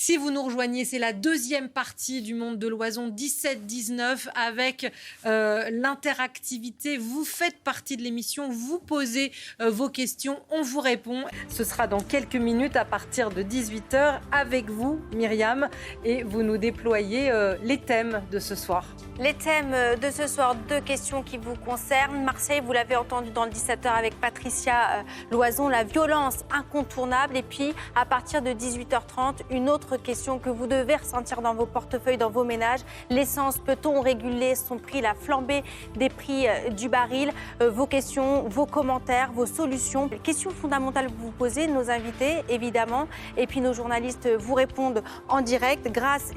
Si vous nous rejoignez, c'est la deuxième partie du Monde de l'Oison 17-19 avec l'interactivité. Vous faites partie de l'émission, vous posez vos questions, on vous répond. Ce sera dans quelques minutes à partir de 18h avec vous, Myriam, et vous nous déployez les thèmes de ce soir. Les thèmes de ce soir, deux questions qui vous concernent. Marseille, vous l'avez entendu dans le 17h avec Patricia Loison, la violence incontournable. Et puis, à partir de 18h30, une autre question que vous devez ressentir dans vos portefeuilles, dans vos ménages. L'essence, peut-on réguler son prix, la flambée des prix du baril? Vos questions, vos commentaires, vos solutions. Les questions fondamentales que vous posez, nos invités, évidemment. Et puis, nos journalistes vous répondent en direct grâce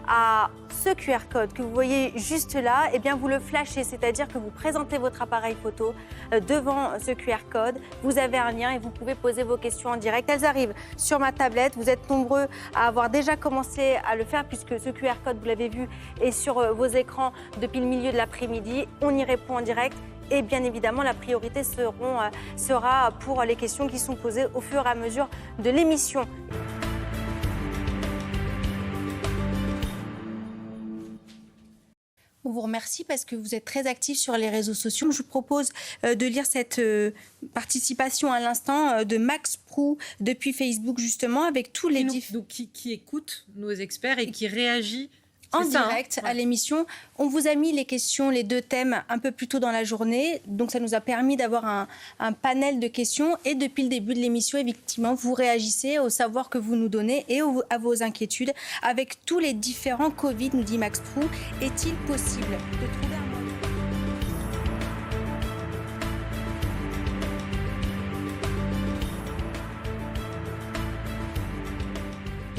à ce QR code que vous voyez juste là. Vous le flashez, c'est-à-dire que vous présentez votre appareil photo devant ce QR code. Vous avez un lien et vous pouvez poser vos questions en direct. Elles arrivent sur ma tablette. Vous êtes nombreux à avoir déjà commencé à le faire puisque ce QR code, vous l'avez vu, est sur vos écrans depuis le milieu de l'après-midi. On y répond en direct. Et bien évidemment, la priorité sera pour les questions qui sont posées au fur et à mesure de l'émission. On vous remercie parce que vous êtes très actifs sur les réseaux sociaux. Je vous propose de lire cette participation à l'instant de Max Prou depuis Facebook, justement, avec tous les... Qui écoute nos experts et qui réagit en direct à l'émission. On vous a mis les questions, les deux thèmes un peu plus tôt dans la journée. Donc, ça nous a permis d'avoir un panel de questions. Et depuis le début de l'émission, effectivement, vous réagissez au savoir que vous nous donnez et à vos inquiétudes. Avec tous les différents Covid, nous dit Max Prou, est-il possible de trouver un moyen?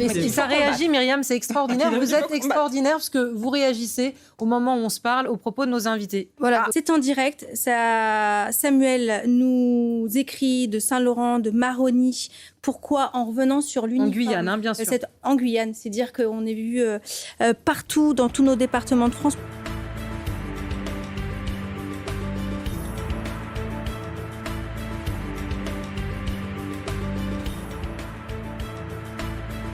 Et ça réagit, Myriam, c'est extraordinaire. Vous êtes extraordinaire parce que vous réagissez au moment où on se parle, aux propos de nos invités. Voilà, c'est en direct. Samuel nous écrit de Saint-Laurent, de Maroni. Pourquoi, en revenant sur l'uniforme... En Guyane, bien sûr. En Guyane, c'est dire qu'on est vu partout, dans tous nos départements de France.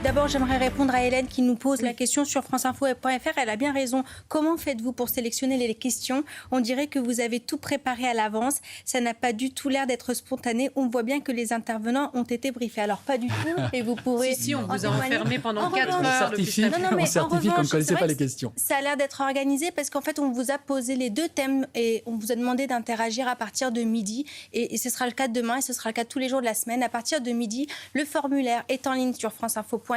D'abord, j'aimerais répondre à Hélène qui nous pose la question sur franceinfo.fr. Elle a bien raison. Comment faites-vous pour sélectionner les questions? On dirait que vous avez tout préparé à l'avance. Ça n'a pas du tout l'air d'être spontané. On voit bien que les intervenants ont été briefés. Alors, pas du tout. Et vous pourrez... Si, on vous a enfermé pendant 4 heures. On certifie qu'on ne connaissait pas les questions. Ça a l'air d'être organisé parce qu'en fait, on vous a posé les deux thèmes et on vous a demandé d'interagir à partir de midi. Et ce sera le cas demain et ce sera le cas tous les jours de la semaine. À partir de midi, le formulaire est en ligne sur franceinfo.fr.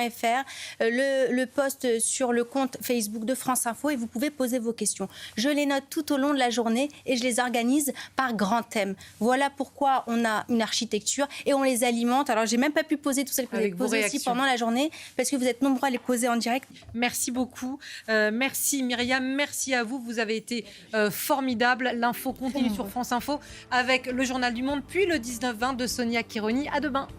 Le post sur le compte Facebook de France Info et vous pouvez poser vos questions. Je les note tout au long de la journée et je les organise par grands thèmes. Voilà pourquoi on a une architecture et on les alimente. Alors, j'ai même pas pu poser tout celles que vous avez posées aussi pendant la journée parce que vous êtes nombreux à les poser en direct. Merci beaucoup. Merci Myriam, merci à vous. Vous avez été formidable. L'info continue sur France Info avec le Journal du Monde, puis le 19-20 de Sonia Kironi. À demain.